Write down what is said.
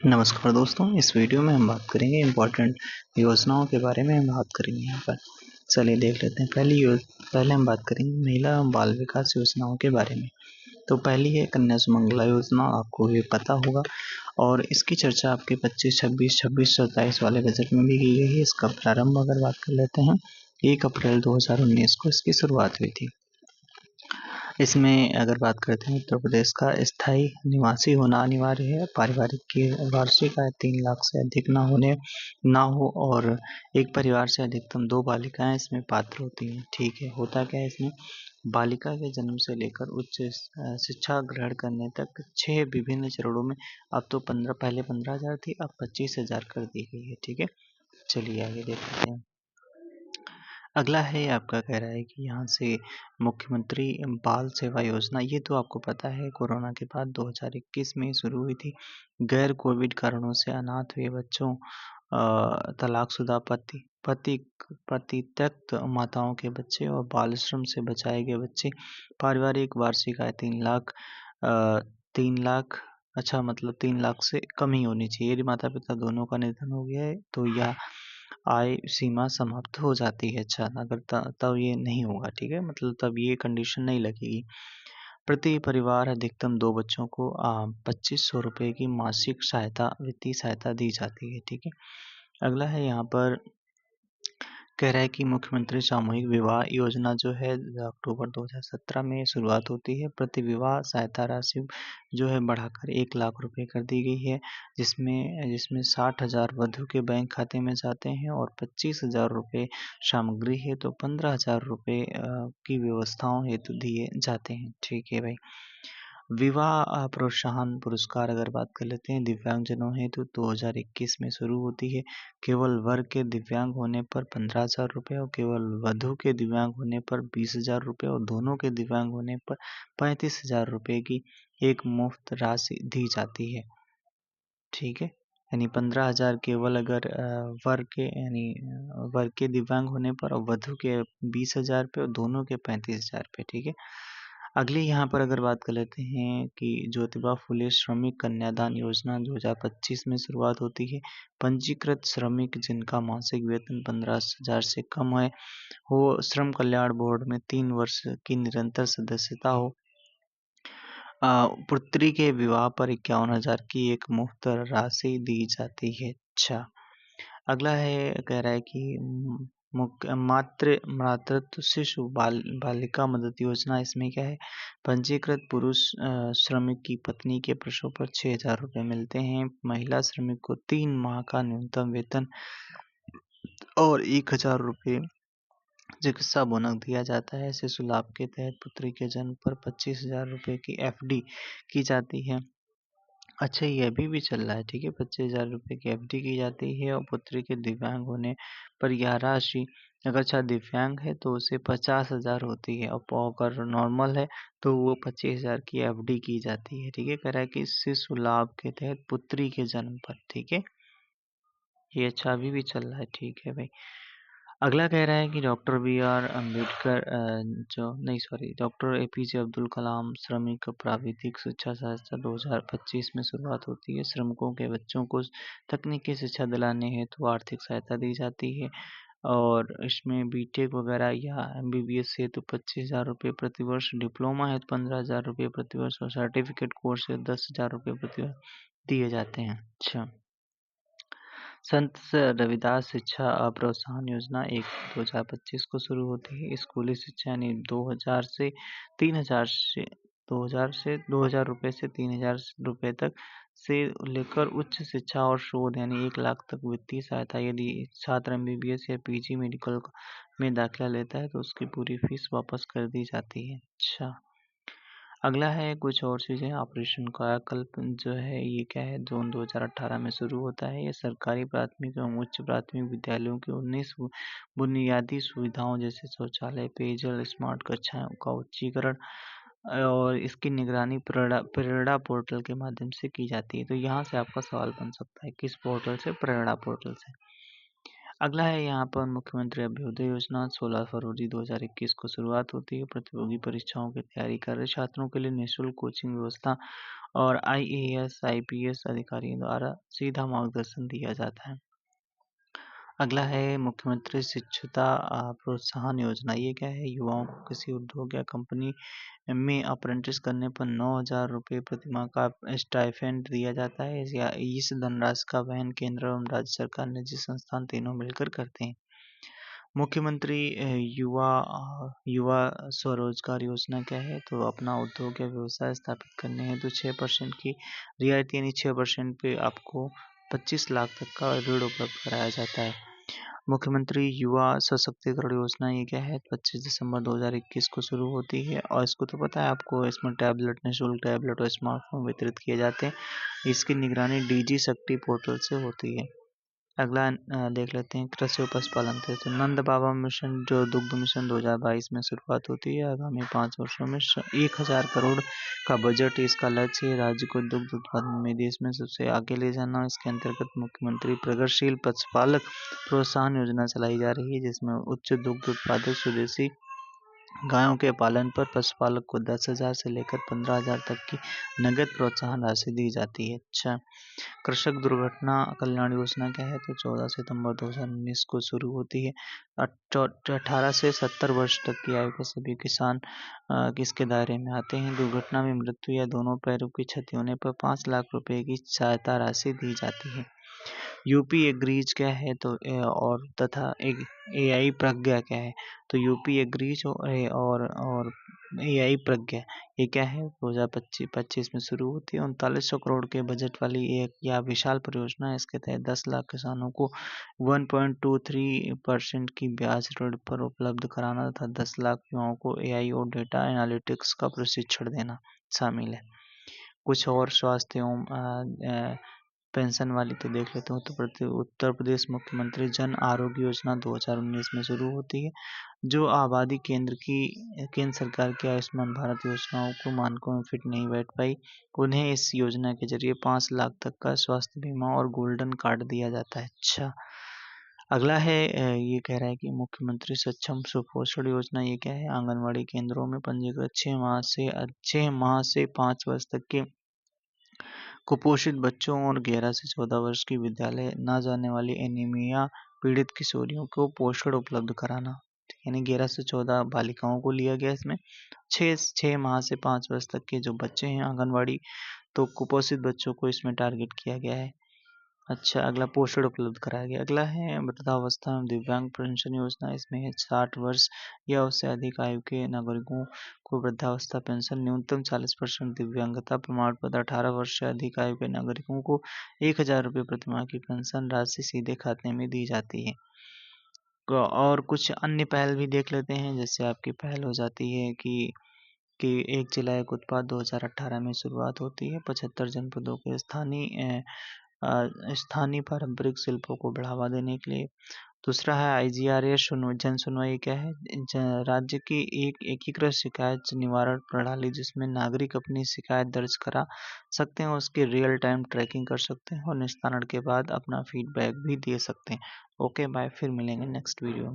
नमस्कार दोस्तों, इस वीडियो में हम बात करेंगे इम्पोर्टेंट योजनाओं के बारे में हम बात करेंगे यहाँ पर। चलिए देख लेते हैं। पहले हम बात करेंगे महिला एवं बाल विकास योजनाओं के बारे में। तो पहली है कन्या सुमंगला योजना, आपको ये पता होगा और इसकी चर्चा आपके 25-26 वाले बजट में भी की गई है। इसका प्रारंभ अगर बात कर लेते हैं, 1 अप्रैल 2019 को इसकी शुरुआत हुई थी। इसमें अगर बात करते हैं, उत्तर प्रदेश का स्थायी निवासी होना अनिवार्य है। पारिवारिक की वार्षिक आय 3 लाख से अधिक ना हो और एक परिवार से अधिकतम 2 बालिकाएं इसमें पात्र होती हैं। ठीक है, होता क्या है इसमें, बालिका के जन्म से लेकर उच्च शिक्षा ग्रहण करने तक 6 विभिन्न चरणों में, अब तो पहले 15,000 थी, अब 25,000 कर दी गई है। ठीक है, चलिए आगे देखते हैं। अगला है, आपका कह रहा है कि यहाँ से मुख्यमंत्री बाल सेवा योजना, ये तो आपको पता है कोरोना के बाद 2021 में शुरू हुई थी। गैर कोविड कारणों से अनाथ हुए बच्चों, तलाकशुदा पतित्यक्त माताओं के बच्चे और बाल श्रम से बचाए गए बच्चे, पारिवारिक वार्षिक आय 3 लाख, अच्छा मतलब 3 लाख से कम ही होनी चाहिए। यदि माता पिता दोनों का निधन हो गया है तो यह आय सीमा समाप्त हो जाती है। अच्छा, अगर तब ये नहीं होगा, ठीक है, मतलब तब ये कंडीशन नहीं लगेगी। प्रति परिवार अधिकतम 2 बच्चों को 2500 रुपये की मासिक वित्तीय सहायता दी जाती है। ठीक है, अगला है यहाँ पर कह रहा है कि मुख्यमंत्री सामूहिक विवाह योजना जो है अक्टूबर 2017 में शुरुआत होती है। प्रति विवाह सहायता राशि जो है बढ़ाकर 1 लाख रुपए कर दी गई है, जिसमें 60,000 वधु के बैंक खाते में जाते हैं और 25,000 रुपये सामग्री है तो 15,000 रुपये की व्यवस्थाओं हेतु दिए जाते हैं। ठीक है भाई। विवाह प्रोत्साहन पुरस्कार अगर बात कर लेते हैं, दिव्यांगजनों हेतु 2021 में शुरू होती है। केवल वर के दिव्यांग होने पर 15,000 रुपये और केवल वधु के दिव्यांग होने पर 20,000 रुपये और दोनों के दिव्यांग होने पर 35,000 रुपये की एक मुफ्त राशि दी जाती है। ठीक है, यानी 15,000 केवल अगर वर के दिव्यांग होने पर और वधु के 20,000 रुपये और दोनों के 35,000 रुपये। ठीक है, अगली यहाँ पर अगर बात कर लेते हैं कि ज्योतिबा फुले श्रमिक कन्यादान योजना 2025 में शुरुआत होती है। पंजीकृत श्रमिक जिनका मासिक वेतन 15,000 से कम है, वो श्रम कल्याण बोर्ड में 3 वर्ष की निरंतर सदस्यता हो, पुत्री के विवाह पर 51,000 की एक मुफ्त राशि दी जाती है। अच्छा, अगला है, कह रहा है कि मातृत्व शिशु बालिका मदद योजना। इसमें क्या है, पंजीकृत पुरुष श्रमिक की पत्नी के प्रसव पर 6,000 रुपये मिलते हैं। महिला श्रमिक को 3 माह का न्यूनतम वेतन और 1,000 रुपये चिकित्सा बोनस दिया जाता है। शिशु लाभ के तहत पुत्री के जन्म पर 25,000 रुपये की एफडी की जाती है। अच्छा, ये अभी भी चल रहा है। ठीक है, 25,000 रुपये की एफडी की जाती है और पुत्री के दिव्यांग होने पर यह राशि, अगर अच्छा दिव्यांग है तो उसे 50,000 होती है और अगर नॉर्मल है तो वो 25,000 की एफडी की जाती है। ठीक है, कह रहा है कि शिशु लाभ के तहत पुत्री के जन्म पर। ठीक है, ये अच्छा अभी भी चल रहा है। ठीक है भाई। अगला कह रहा है कि doctor B R Ambedkar doctor APJ Abdul Kalam श्रमिक प्राविधिक शिक्षा संस्था 2025 में शुरुआत होती है। श्रमिकों के बच्चों को तकनीकी शिक्षा दिलाने हेतु आर्थिक सहायता दी जाती है और इसमें बीटेक वगैरह या एमबीबीएस हेतु 25,000 रुपये प्रतिवर्ष, डिप्लोमा हेतु 15,000 रुपये प्रतिवर्ष और सर्टिफिकेट कोर्स हेतु 10,000 रुपये प्रतिवर्ष दिए जाते हैं। अच्छा, संत रविदास शिक्षा प्रोत्साहन योजना 1 2025 को शुरू होती है। स्कूली शिक्षा यानी 2,000 रुपये से 3,000 रुपये तक से लेकर उच्च शिक्षा और शोध यानी 1 लाख तक वित्तीय सहायता। यदि छात्र एमबीबीएस या पीजी मेडिकल में दाखिला लेता है तो उसकी पूरी फीस वापस कर दी जाती है। अच्छा, अगला है कुछ और चीज़ें। ऑपरेशन कायाकल्प जो है, ये क्या है, जून 2018 में शुरू होता है। ये सरकारी प्राथमिक एवं उच्च प्राथमिक विद्यालयों की 19 बुनियादी सुविधाओं जैसे शौचालय, पेयजल, स्मार्ट कक्षाओं का उच्चीकरण और इसकी निगरानी प्रेरणा पोर्टल के माध्यम से की जाती है। तो यहाँ से आपका सवाल बन सकता है, किस पोर्टल से? प्रेरणा पोर्टल से। अगला है यहाँ पर मुख्यमंत्री अभ्युदय योजना 16 फरवरी 2021 को शुरुआत होती है। प्रतियोगी परीक्षाओं की तैयारी कर रहे छात्रों के लिए निःशुल्क कोचिंग व्यवस्था और आईएएस, आईपीएस अधिकारियों द्वारा सीधा मार्गदर्शन दिया जाता है। अगला है मुख्यमंत्री शिक्षुता प्रोत्साहन योजना। ये क्या है? युवाओं को किसी उद्योग या कंपनी में अप्रेंटिस करने पर 9,000 रुपये प्रतिमाह का स्टाइपेंड दिया जाता है। या इस धनराशि का वहन केंद्र एवं राज्य सरकार, निजी संस्थान तीनों मिलकर करते हैं। मुख्यमंत्री युवा स्वरोजगार योजना क्या है? तो अपना उद्योग या व्यवसाय स्थापित करने हेतु 6% की रियायत यानी 6% पे आपको 25 लाख तक का ऋण उपलब्ध कराया जाता है। मुख्यमंत्री युवा सशक्तिकरण योजना ये क्या है? 25 दिसंबर 2021 को शुरू होती है और इसको तो पता है आपको, इसमें टैबलेट, निःशुल्क टैबलेट और स्मार्टफोन वितरित किए जाते हैं। इसकी निगरानी डीजी शक्ति पोर्टल से होती है। अगला देख लेते हैं कृषि और पशुपालन थे। तो नंद बाबा मिशन जो दुग्ध मिशन 2022 में शुरुआत होती है। आगामी 5 वर्षों में 1000 करोड़ का बजट इसका लक्ष्य है। राज्य को दुग्ध उत्पादन में देश में सबसे आगे ले जाना। इसके अंतर्गत मुख्यमंत्री प्रगतिशील पशुपालक प्रोत्साहन योजना चलाई जा रही है, जिसमें उच्च दुग्ध उत्पादक स्वदेशी गायों के पालन पर पशुपालक को 10,000 से लेकर 15,000 तक की नगद प्रोत्साहन राशि दी जाती है। अच्छा, कृषक दुर्घटना कल्याण योजना क्या है? तो 14 सितंबर 2019 को शुरू होती है। 18 से 70 वर्ष तक की आयु के सभी किसान इसके दायरे में आते हैं। दुर्घटना में मृत्यु या दोनों पैरों की क्षति होने पर 5 लाख रुपए की सहायता राशि दी जाती है। यूपी एग्रीज क्या है? तो और तथा एआई प्रज्ञा क्या है? तो यूपी एग्रीज और एआई प्रज्ञा ये क्या है? 2025 में शुरू होती है। 3900 करोड़ के बजट वाली एक या विशाल परियोजना है। इसके तहत 10 लाख किसानों को 1.23% की ब्याज ऋण पर उपलब्ध कराना तथा 10 लाख युवाओं को एआई और डेटा एनालिटिक्स का प्रशिक्षण देना शामिल है। कुछ और स्वास्थ्य एवं पेंशन वाली तो देख लेते हो। तो उत्तर प्रदेश मुख्यमंत्री जन आरोग्य योजना 2019 में शुरू होती है। जो आबादी केंद्र सरकार की आयुष्मान भारत योजनाओं को मानकों में फिट नहीं बैठ पाई, उन्हें इस योजना के जरिए 5 लाख तक का स्वास्थ्य बीमा और गोल्डन कार्ड दिया जाता है। अच्छा, अगला है ये कह रहा है कि मुख्यमंत्री सक्षम सुपोषण योजना ये क्या है? आंगनवाड़ी केंद्रों में पंजीकृत 6 माह से 5 वर्ष तक के कुपोषित बच्चों और 11 से 14 वर्ष की विद्यालय न जाने वाली एनीमिया पीड़ित किशोरियों को पोषण उपलब्ध कराना। यानी 11 से 14 बालिकाओं को लिया गया इसमें। 6 माह से 5 वर्ष तक के जो बच्चे हैं आंगनवाड़ी, तो कुपोषित बच्चों को इसमें टारगेट किया गया है। अच्छा, अगला पोषण उपलब्ध कराया गया। अगला है वृद्धावस्था एवं दिव्यांग पेंशन योजना। इसमें 60 वर्ष या उससे अधिक आयु के नागरिकों को वृद्धावस्था पेंशन, न्यूनतम 40% दिव्यांगता प्रमाण पत्र, 18 वर्ष से अधिक आयु के नागरिकों को 1,000 रुपये प्रतिमाह की पेंशन राशि सीधे खाते में दी जाती है। और कुछ अन्य पहल भी देख लेते हैं। जैसे आपकी पहल हो जाती है कि एक जिला एक उत्पाद 2018 में शुरुआत होती है। 75 जनपदों के स्थानीय पारंपरिक शिल्पों को बढ़ावा देने के लिए। दूसरा है आईजीआरएस जन सुनवाई क्या है? राज्य की एक एकीकृत शिकायत निवारण प्रणाली, जिसमें नागरिक अपनी शिकायत दर्ज करा सकते हैं, उसकी रियल टाइम ट्रैकिंग कर सकते हैं और निस्तारण के बाद अपना फीडबैक भी दे सकते हैं। ओके बाय, फिर मिलेंगे नेक्स्ट वीडियो में।